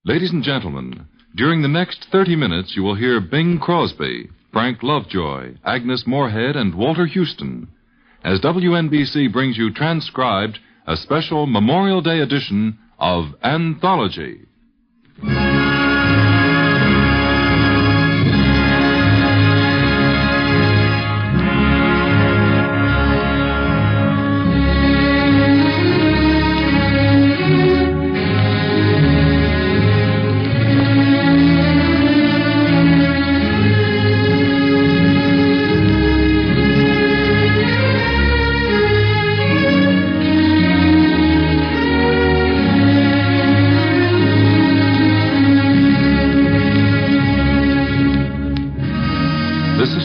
Ladies and gentlemen, during the next 30 minutes you will hear Bing Crosby, Frank Lovejoy, Agnes Moorehead, and Walter Houston as WNBC brings you transcribed a special Memorial Day edition of Anthology.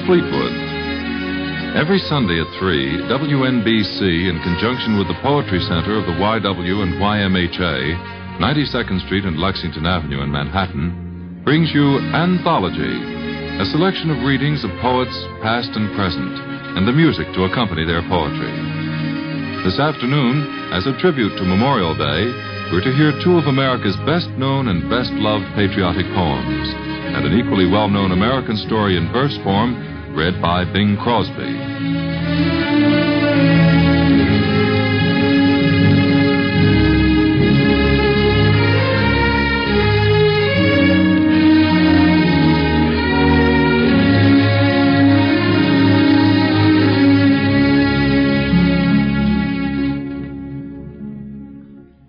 Fleetwood. Every Sunday at 3, WNBC, in conjunction with the Poetry Center of the YW and YMHA, 92nd Street and Lexington Avenue in Manhattan, brings you Anthology, a selection of readings of poets past and present, and the music to accompany their poetry. This afternoon, as a tribute to Memorial Day, we're to hear two of America's best-known and best-loved patriotic poems, and an equally well-known American story in verse form read by Bing Crosby.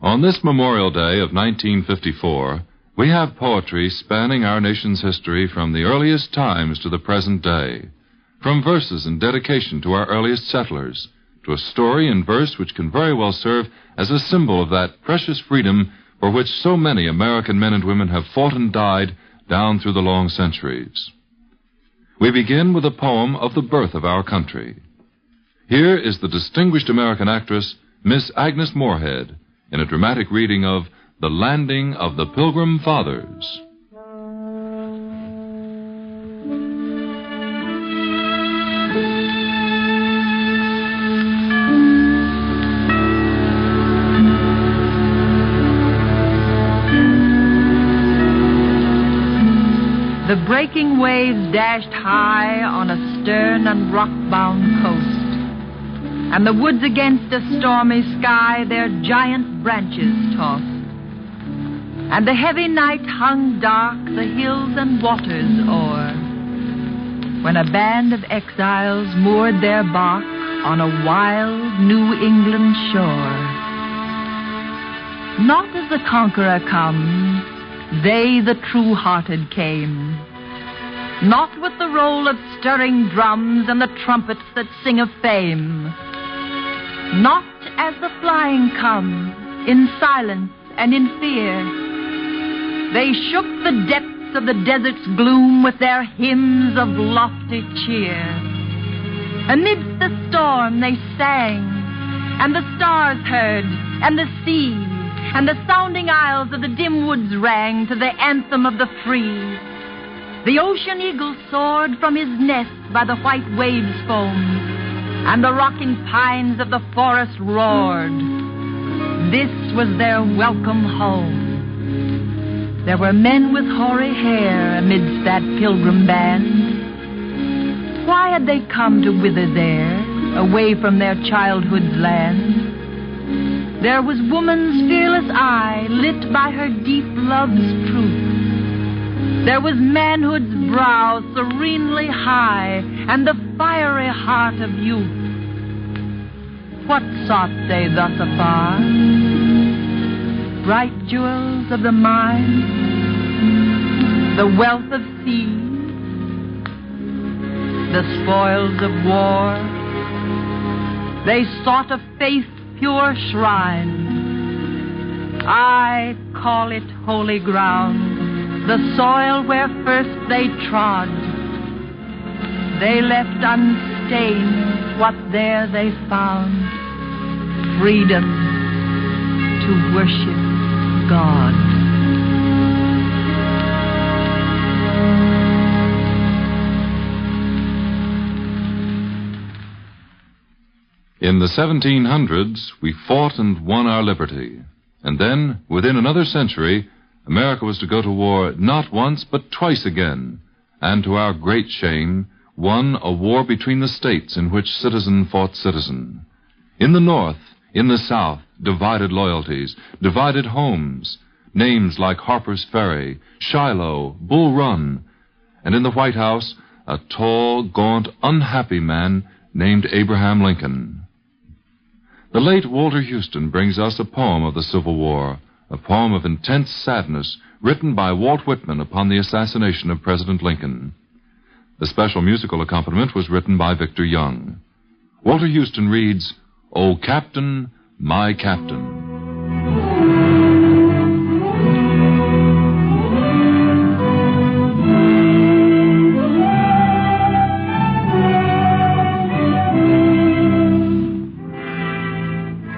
On this Memorial Day of 1954, we have poetry spanning our nation's history from the earliest times to the present day, from verses in dedication to our earliest settlers, to a story in verse which can very well serve as a symbol of that precious freedom for which so many American men and women have fought and died down through the long centuries. We begin with a poem of the birth of our country. Here is the distinguished American actress, Miss Agnes Moorehead, in a dramatic reading of The Landing of the Pilgrim Fathers. The breaking waves dashed high on a stern and rock-bound coast, and the woods against a stormy sky their giant branches tossed. And the heavy night hung dark the hills and waters o'er, when a band of exiles moored their bark on a wild New England shore. Not as the conqueror comes, they the true-hearted came, not with the roll of stirring drums and the trumpets that sing of fame, not as the flying come, in silence and in fear. They shook the depths of the desert's gloom with their hymns of lofty cheer. Amidst the storm they sang, and the stars heard, and the sea, and the sounding aisles of the dim woods rang to the anthem of the free. The ocean eagle soared from his nest by the white waves' foam, and the rocking pines of the forest roared. This was their welcome home. There were men with hoary hair amidst that pilgrim band. Why had they come to wither there, away from their childhood's land? There was woman's fearless eye, lit by her deep love's truth. There was manhood's brow serenely high, and the fiery heart of youth. What sought they thus afar? Bright jewels of the mine, the wealth of sea, the spoils of war. They sought a faith's pure shrine. I call it holy ground, the soil where first they trod. They left unstained what there they found, freedom to worship God. In the 1700s, we fought and won our liberty. And then, within another century, America was to go to war not once but twice again, and to our great shame, won a war between the states in which citizen fought citizen. In the North, in the South, divided loyalties, divided homes, names like Harper's Ferry, Shiloh, Bull Run, and in the White House, a tall, gaunt, unhappy man named Abraham Lincoln. The late Walter Houston brings us a poem of the Civil War, a poem of intense sadness written by Walt Whitman upon the assassination of President Lincoln. The special musical accompaniment was written by Victor Young. Walter Houston reads, "O Captain, My Captain."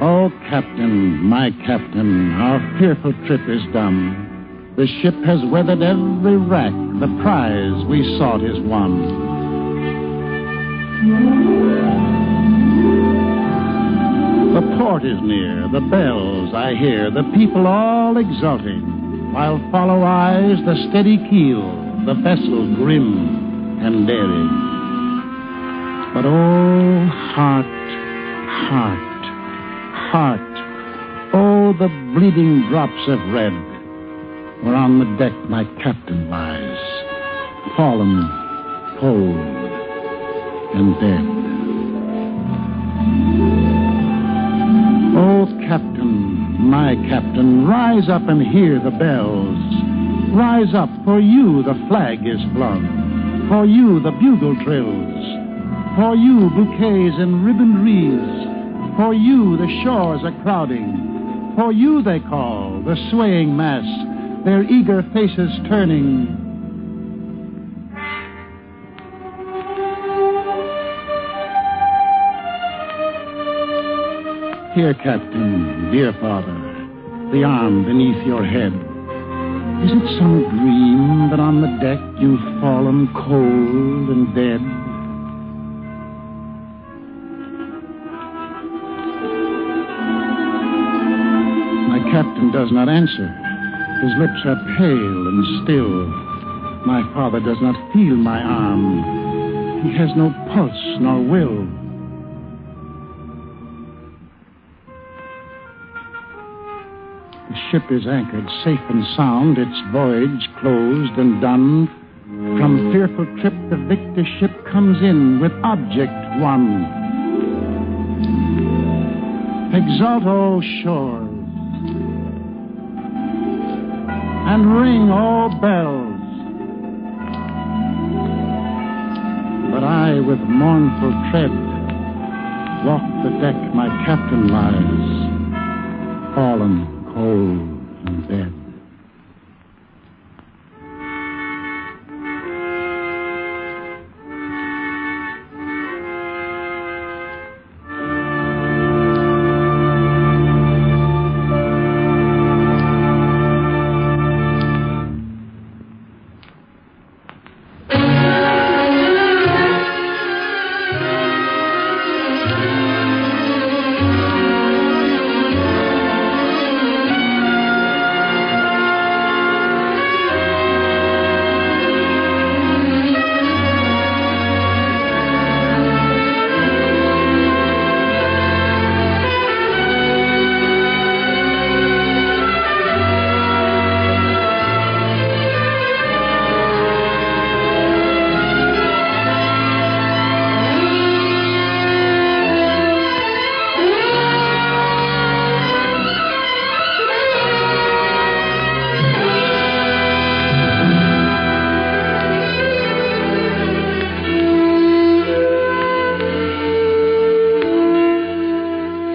Oh, Captain, my Captain, our fearful trip is done. The ship has weathered every wreck, the prize we sought is won. The port is near, the bells I hear, the people all exulting, while follow eyes the steady keel, the vessel grim and daring. But oh, heart, oh, the bleeding drops of red, where on the deck my captain lies, fallen, cold, and dead. Oh, Captain, my Captain, rise up and hear the bells. Rise up, for you the flag is flung, for you the bugle trills, for you bouquets and ribboned wreaths, for you the shores are crowding, for you they call, the swaying mass, their eager faces turning. Here, Captain, dear father, the arm beneath your head. Is it some dream that on the deck you've fallen cold and dead? Captain does not answer. His lips are pale and still. My father does not feel my arm. He has no pulse nor will. The ship is anchored safe and sound, its voyage closed and done. From fearful trip the victor ship comes in with object won. Exult, O shores, and ring all bells. But I, with mournful tread, walk the deck my captain lies, fallen, cold, and dead.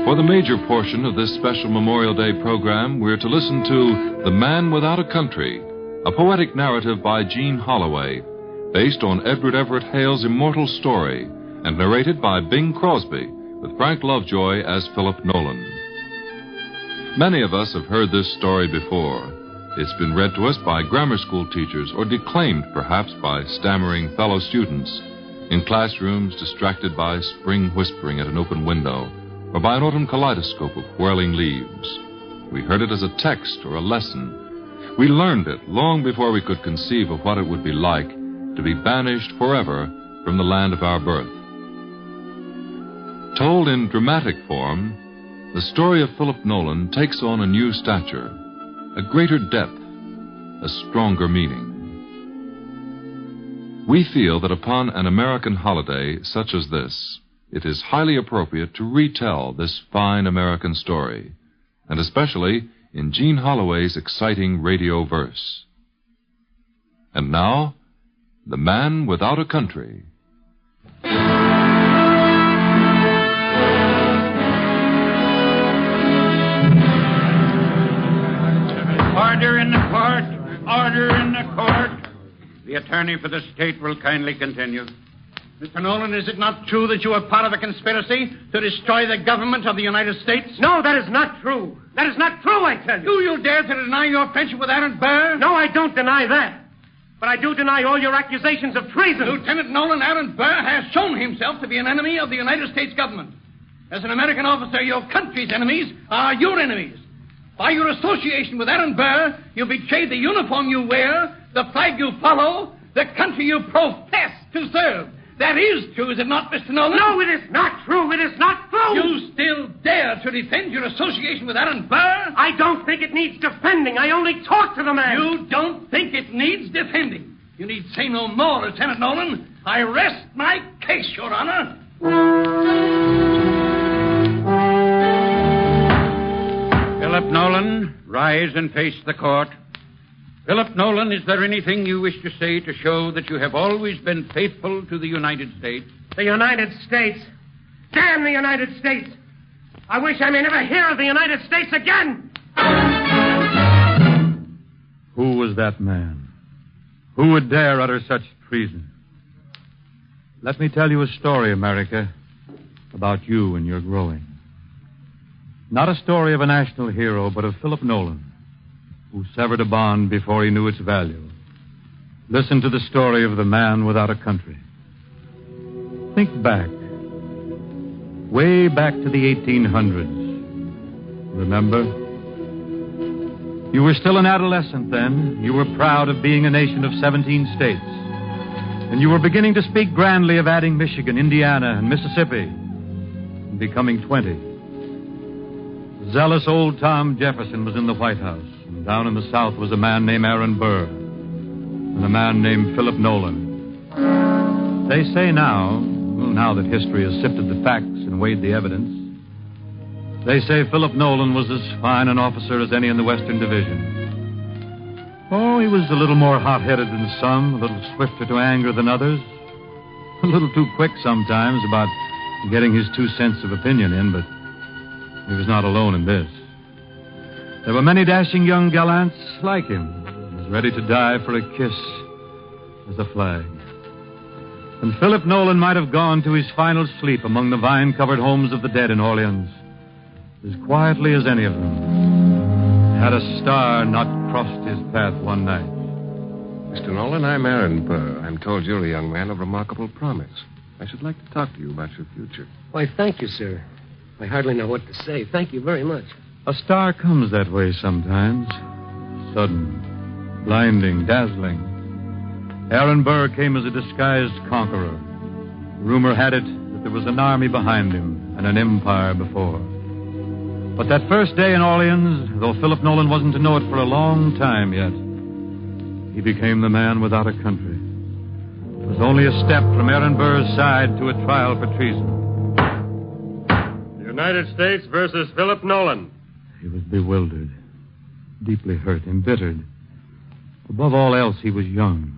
For the major portion of this special Memorial Day program, we're to listen to The Man Without a Country, a poetic narrative by Jean Holloway, based on Edward Everett Hale's immortal story, and narrated by Bing Crosby, with Frank Lovejoy as Philip Nolan. Many of us have heard this story before. It's been read to us by grammar school teachers, or declaimed, perhaps, by stammering fellow students, in classrooms distracted by spring whispering at an open window, or by an autumn kaleidoscope of whirling leaves. We heard it as a text or a lesson, We learned it long before we could conceive of what it would be like to be banished forever from the land of our birth. Told in dramatic form, the story of Philip Nolan takes on a new stature, a greater depth, a stronger meaning. We feel that upon an American holiday such as this, it is highly appropriate to retell this fine American story, and especially in Gene Holloway's exciting radio verse. And now, The Man Without a Country. Order in the court! Order in the court! The attorney for the state will kindly continue. Mr. Nolan, is it not true that you are part of a conspiracy to destroy the government of the United States? No, that is not true. That is not true, I tell you. Do you dare to deny your friendship with Aaron Burr? No, I don't deny that. But I do deny all your accusations of treason. Lieutenant Nolan, Aaron Burr has shown himself to be an enemy of the United States government. As an American officer, your country's enemies are your enemies. By your association with Aaron Burr, you betrayed the uniform you wear, the flag you follow, the country you profess to serve. That is true, is it not, Mr. Nolan? No, it is not true. It is not true. You still dare to defend your association with Aaron Burr? I don't think it needs defending. I only talk to the man. You don't think it needs defending? You need say no more, Lieutenant Nolan. I rest my case, Your Honor. Philip Nolan, rise and face the court. Philip Nolan, is there anything you wish to say to show that you have always been faithful to the United States? The United States? Damn the United States! I wish I may never hear of the United States again! Who was that man? Who would dare utter such treason? Let me tell you a story, America, about you and your growing. Not a story of a national hero, but of Philip Nolan, who severed a bond before he knew its value. Listen to the story of the man without a country. Think back. Way back to the 1800s. Remember? You were still an adolescent then. You were proud of being a nation of 17 states. And you were beginning to speak grandly of adding Michigan, Indiana, and Mississippi, and becoming 20. Zealous old Tom Jefferson was in the White House. And down in the South was a man named Aaron Burr and a man named Philip Nolan. They say now, well, now that history has sifted the facts and weighed the evidence, they say Philip Nolan was as fine an officer as any in the Western Division. Oh, he was a little more hot-headed than some, a little swifter to anger than others, a little too quick sometimes about getting his 2 cents of opinion in, but he was not alone in this. There were many dashing young gallants like him, as ready to die for a kiss as a flag. And Philip Nolan might have gone to his final sleep among the vine-covered homes of the dead in Orleans, as quietly as any of them, had a star not crossed his path one night. Mr. Nolan, I'm Aaron Burr. I'm told you're a young man of remarkable promise. I should like to talk to you about your future. Why, thank you, sir. I hardly know what to say. Thank you very much. A star comes that way sometimes. Sudden, blinding, dazzling. Aaron Burr came as a disguised conqueror. Rumor had it that there was an army behind him and an empire before. But that first day in Orleans, though Philip Nolan wasn't to know it for a long time yet, he became the man without a country. It was only a step from Aaron Burr's side to a trial for treason. United States versus Philip Nolan. He was bewildered, deeply hurt, embittered. Above all else, he was young.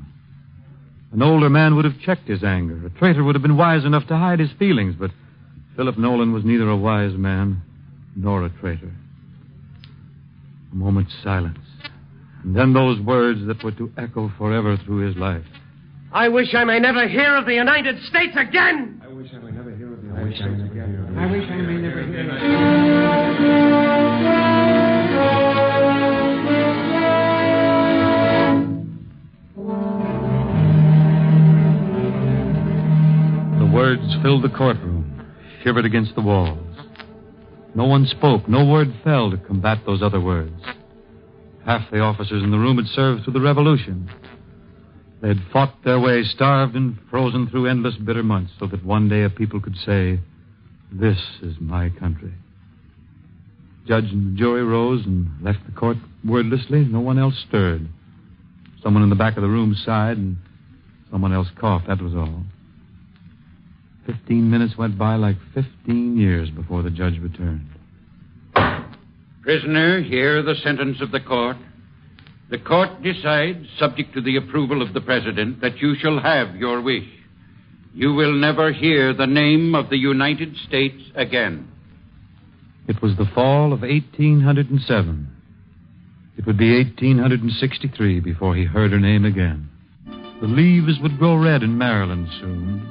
An older man would have checked his anger. A traitor would have been wise enough to hide his feelings, but Philip Nolan was neither a wise man nor a traitor. A moment's silence, and then those words that were to echo forever through his life. I wish I may never hear of the United States again. I wish I may never hear of the United States again. I wish I may never hear of The words filled the courtroom, shivered against the walls. No one spoke, no word fell to combat those other words. Half the officers in the room had served through the Revolution. They had fought their way, starved and frozen through endless bitter months, so that one day a people could say, "This is my country." Judge and the jury rose and left the court wordlessly. No one else stirred. Someone in the back of the room sighed, and someone else coughed. That was all. 15 minutes went by like 15 years before the judge returned. Prisoner, hear the sentence of the court. The court decides, subject to the approval of the President, that you shall have your wish. You will never hear the name of the United States again. It was the fall of 1807. It would be 1863 before he heard her name again. The leaves would grow red in Maryland soon.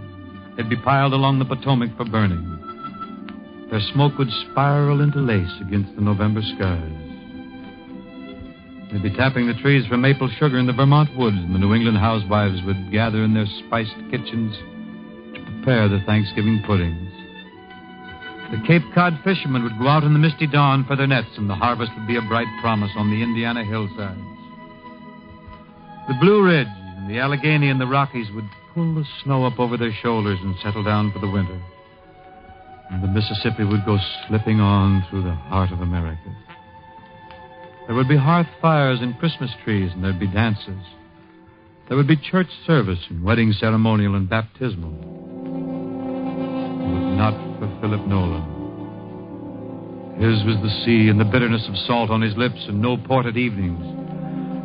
They'd be piled along the Potomac for burning. Their smoke would spiral into lace against the November skies. They'd be tapping the trees for maple sugar in the Vermont woods, and the New England housewives would gather in their spiced kitchens to prepare the Thanksgiving puddings. The Cape Cod fishermen would go out in the misty dawn for their nets, and the harvest would be a bright promise on the Indiana hillsides. The Blue Ridge and the Allegheny and the Rockies would pull the snow up over their shoulders and settle down for the winter. And the Mississippi would go slipping on through the heart of America. There would be hearth fires and Christmas trees, and there'd be dances. There would be church service and wedding ceremonial and baptismal. But not for Philip Nolan. His was the sea and the bitterness of salt on his lips and no port at evenings.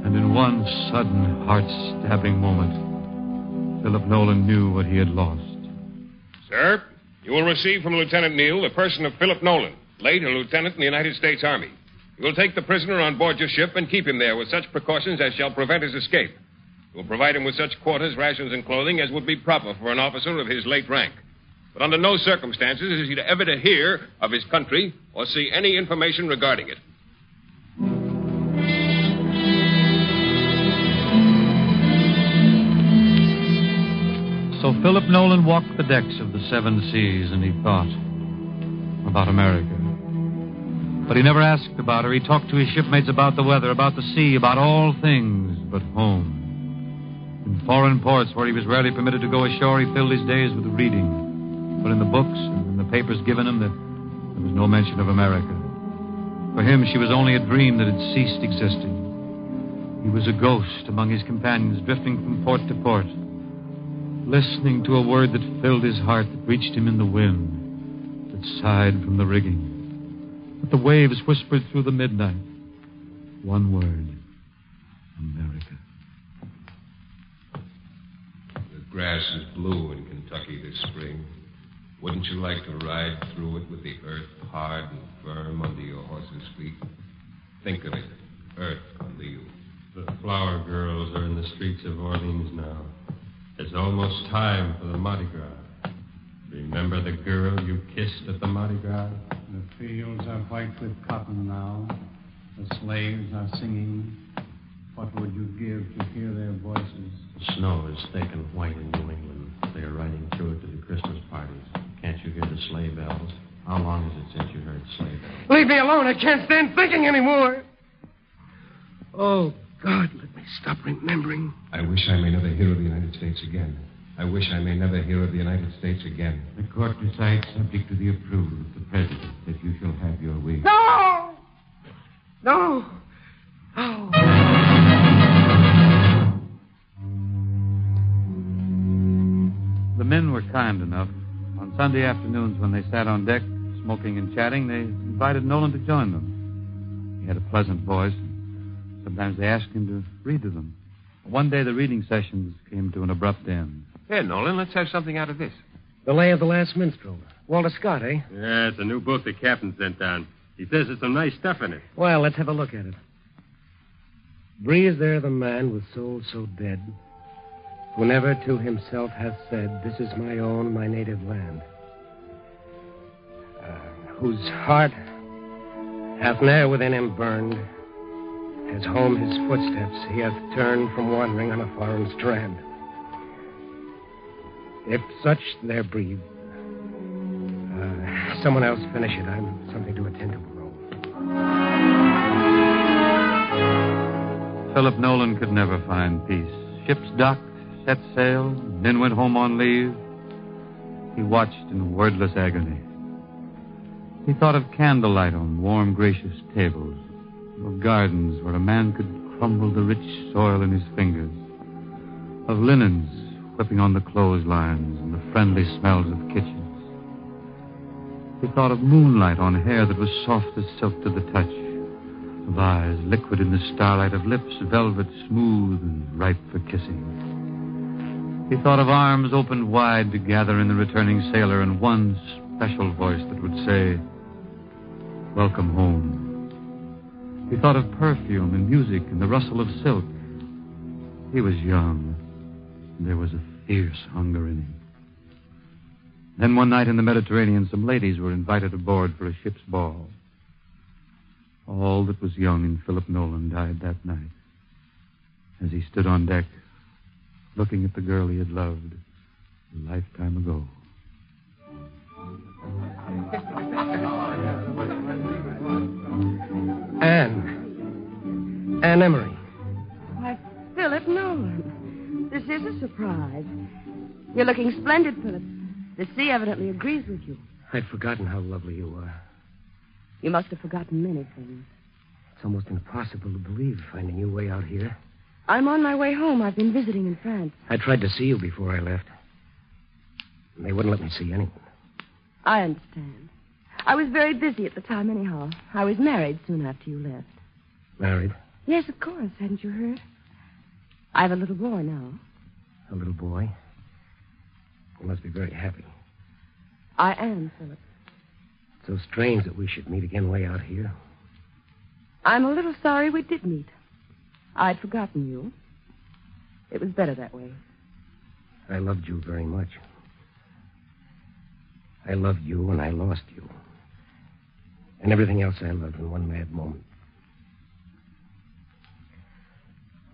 And in one sudden, heart-stabbing moment, Philip Nolan knew what he had lost. Sir, you will receive from Lieutenant Neal the person of Philip Nolan, late a lieutenant in the United States Army. You will take the prisoner on board your ship and keep him there with such precautions as shall prevent his escape. You will provide him with such quarters, rations, and clothing as would be proper for an officer of his late rank. But under no circumstances is he to ever to hear of his country or see any information regarding it. So Philip Nolan walked the decks of the Seven Seas, and he thought about America. But he never asked about her. He talked to his shipmates about the weather, about the sea, about all things but home. In foreign ports where he was rarely permitted to go ashore, he filled his days with reading. But in the books and in the papers given him, there was no mention of America. For him, she was only a dream that had ceased existing. He was a ghost among his companions, drifting from port to port, listening to a word that filled his heart, that reached him in the wind, that sighed from the rigging. But the waves whispered through the midnight. One word. America. The grass is blue in Kentucky this spring. Wouldn't you like to ride through it with the earth hard and firm under your horse's feet? Think of it. Earth under you. The flower girls are in the streets of Orleans now. It's almost time for the Mardi Gras. Remember the girl you kissed at the Mardi Gras? The fields are white with cotton now. The slaves are singing. What would you give to hear their voices? The snow is thick and white in New England. They are riding through it to the Christmas parties. Can't you hear the sleigh bells? How long is it since you heard sleigh bells? Leave me alone. I can't stand thinking anymore. Oh, God, let me stop remembering. I wish I may never hear of the United States again. I wish I may never hear of the United States again. The court decides, subject to the approval of the President, that you shall have your wish. No! No! Oh. The men were kind enough. On Sunday afternoons when they sat on deck, smoking and chatting, they invited Nolan to join them. He had a pleasant voice. Sometimes they asked him to read to them. One day the reading sessions came to an abrupt end. Here, Nolan, let's have something out of this. The Lay of the Last Minstrel. Walter Scott, eh? Yeah, it's a new book the captain sent down. He says there's some nice stuff in it. Well, let's have a look at it. Breathes there the man with soul so dead, who never to himself hath said, this is my own, my native land. Whose heart hath ne'er within him burned, as home his footsteps he hath turned from wandering on a foreign strand. If such there breathe, someone else finish it. I'm something to attend to below. Philip Nolan could never find peace. Ships docked, set sail, men went home on leave. He watched in wordless agony. He thought of candlelight on warm, gracious tables, of gardens where a man could crumble the rich soil in his fingers, of linens whipping on the clotheslines and the friendly smells of kitchens. He thought of moonlight on hair that was soft as silk to the touch, of eyes liquid in the starlight, of lips velvet smooth and ripe for kissing. He thought of arms opened wide to gather in the returning sailor and one special voice that would say, "Welcome home." He thought of perfume and music and the rustle of silk. He was young, and there was a fierce hunger in him. Then one night in the Mediterranean, some ladies were invited aboard for a ship's ball. All that was young in Philip Nolan died that night as he stood on deck, looking at the girl he had loved a lifetime ago. Anne Emery. Why, Philip Nolan. This is a surprise. You're looking splendid, Philip. The sea evidently agrees with you. I'd forgotten how lovely you were. You must have forgotten many things. It's almost impossible to believe, finding your way out here. I'm on my way home. I've been visiting in France. I tried to see you before I left. They wouldn't let me see anyone. I understand. I was very busy at the time anyhow. I was married soon after you left. Married? Yes, of course. Hadn't you heard? I have a little boy now. A little boy? You must be very happy. I am, Philip. So strange that we should meet again way out here. I'm a little sorry we did meet. I'd forgotten you. It was better that way. I loved you very much. I loved you and I lost you. And everything else I loved in one mad moment.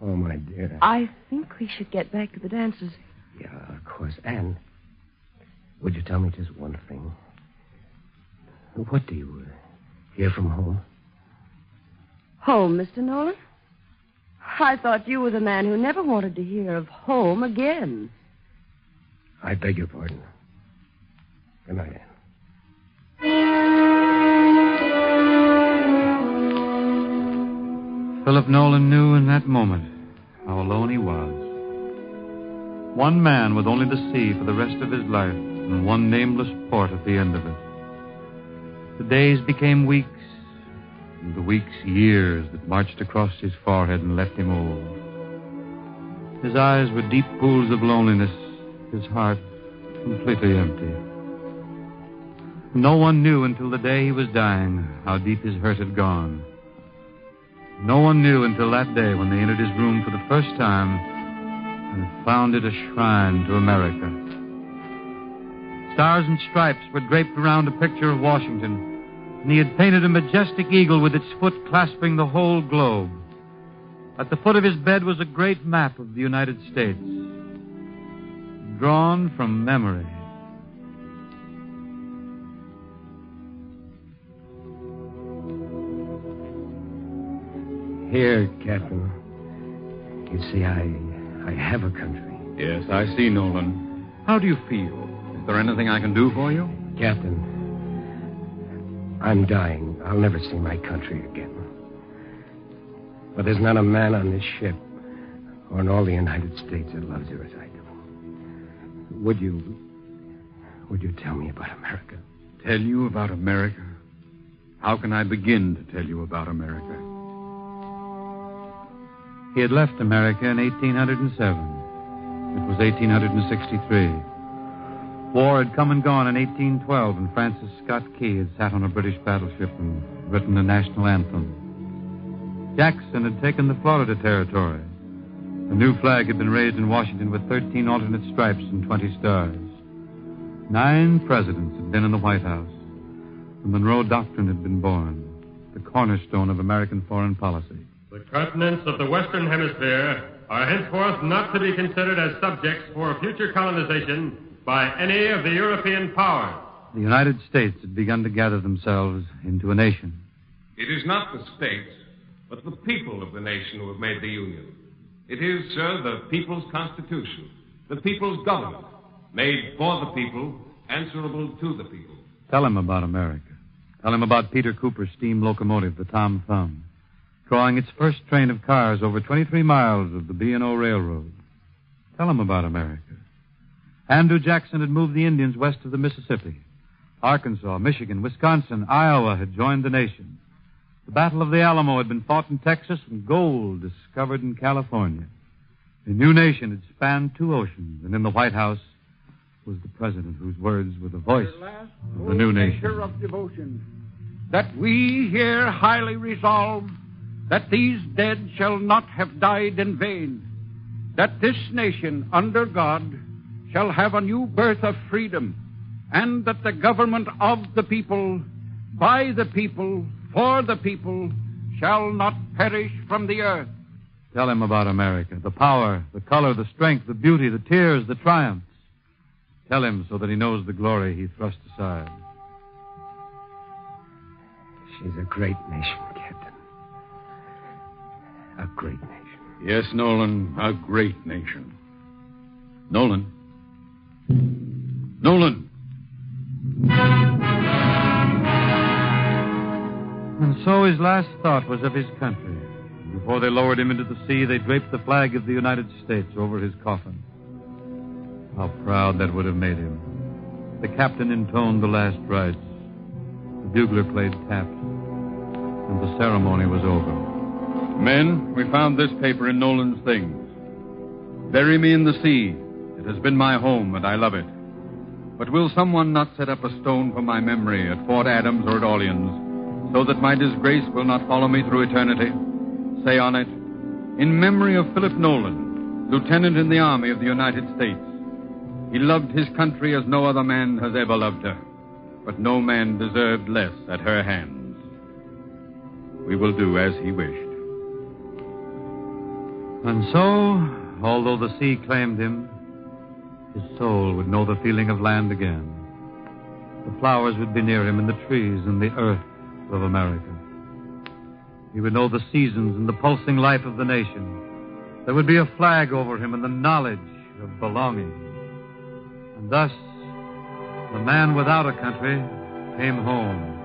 Oh, my dear. I think we should get back to the dances. Yeah, of course. Anne, would you tell me just one thing? What do you hear from home? Home, Mr. Nolan? I thought you were the man who never wanted to hear of home again. I beg your pardon. Good night, Anne. Philip Nolan knew in that moment how alone he was. One man with only the sea for the rest of his life and one nameless port at the end of it. The days became weeks, and the weeks years that marched across his forehead and left him old. His eyes were deep pools of loneliness, his heart completely empty. No one knew until the day he was dying how deep his hurt had gone. No one knew until that day when they entered his room for the first time and found it a shrine to America. Stars and stripes were draped around a picture of Washington, and he had painted a majestic eagle with its foot clasping the whole globe. At the foot of his bed was a great map of the United States, drawn from memory. Here, Captain. You see, I have a country. Yes, I see, Nolan. How do you feel? Is there anything I can do for you? Captain, I'm dying. I'll never see my country again. But there's not a man on this ship or in all the United States that loves her as I do. Would you tell me about America? Tell you about America? How can I begin to tell you about America? He had left America in 1807. It was 1863. War had come and gone in 1812, and Francis Scott Key had sat on a British battleship and written the national anthem. Jackson had taken the Florida Territory. A new flag had been raised in Washington with 13 alternate stripes and 20 stars. 9 presidents had been in the White House. The Monroe Doctrine had been born, the cornerstone of American foreign policy. The continents of the Western Hemisphere are henceforth not to be considered as subjects for future colonization by any of the European powers. The United States had begun to gather themselves into a nation. It is not the states, but the people of the nation who have made the Union. It is, sir, the people's Constitution, the people's government, made for the people, answerable to the people. Tell him about America. Tell him about Peter Cooper's steam locomotive, the Tom Thumb, drawing its first train of cars over 23 miles of the B&O Railroad. Tell him about America. Andrew Jackson had moved the Indians west of the Mississippi. Arkansas, Michigan, Wisconsin, Iowa had joined the nation. The Battle of the Alamo had been fought in Texas and gold discovered in California. A new nation had spanned 2 oceans, and in the White House was the president whose words were the voice of the new nation. Of devotion, that we here highly resolve that these dead shall not have died in vain, that this nation under God shall have a new birth of freedom, and that the government of the people, by the people, for the people, shall not perish from the earth. Tell him about America, the power, the color, the strength, the beauty, the tears, the triumphs. Tell him so that he knows the glory he thrust aside. She's a great nation, Captain. A great nation. Yes, Nolan, a great nation. Nolan. Nolan! And so his last thought was of his country. Before they lowered him into the sea, they draped the flag of the United States over his coffin. How proud that would have made him. The captain intoned the last rites. The bugler played taps. And the ceremony was over. Men, we found this paper in Nolan's things. Bury me in the sea. It has been my home, and I love it. But will someone not set up a stone for my memory at Fort Adams or at Orleans, so that my disgrace will not follow me through eternity? Say on it, in memory of Philip Nolan, lieutenant in the Army of the United States. He loved his country as no other man has ever loved her, but no man deserved less at her hands. We will do as he wished. And so, although the sea claimed him, his soul would know the feeling of land again. The flowers would be near him and the trees and the earth of America. He would know the seasons and the pulsing life of the nation. There would be a flag over him and the knowledge of belonging. And thus, the man without a country came home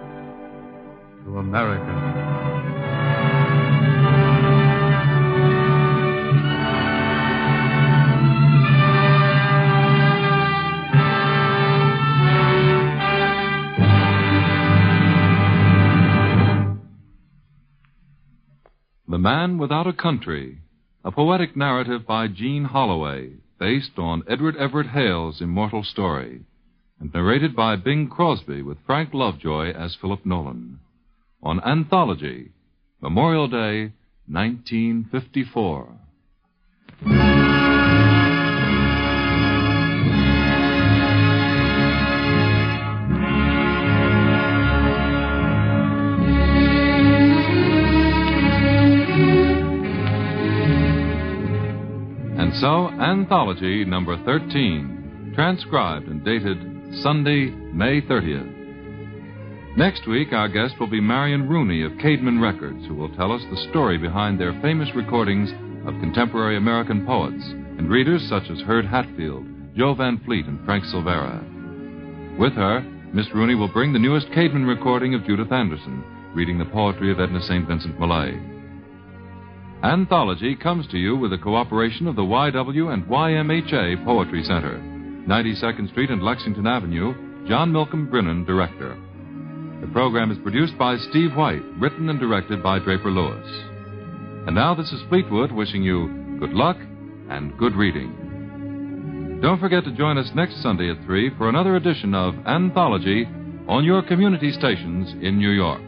to America. The Man Without a Country, a poetic narrative by Jean Holloway, based on Edward Everett Hale's immortal story, and narrated by Bing Crosby with Frank Lovejoy as Philip Nolan. On Anthology, Memorial Day, 1954. So, Anthology number 13, transcribed and dated Sunday, May 30th. Next week, our guest will be Marion Rooney of Cademan Records, who will tell us the story behind their famous recordings of contemporary American poets and readers such as Herd Hatfield, Joe Van Fleet, and Frank Silvera. With her, Miss Rooney will bring the newest Cademan recording of Judith Anderson, reading the poetry of Edna St. Vincent Millay. Anthology comes to you with the cooperation of the YW and YMHA Poetry Center, 92nd Street and Lexington Avenue, John Milcom Brennan, director. The program is produced by Steve White, written and directed by Draper Lewis. And now this is Fleetwood wishing you good luck and good reading. Don't forget to join us next Sunday at 3 for another edition of Anthology on your community stations in New York.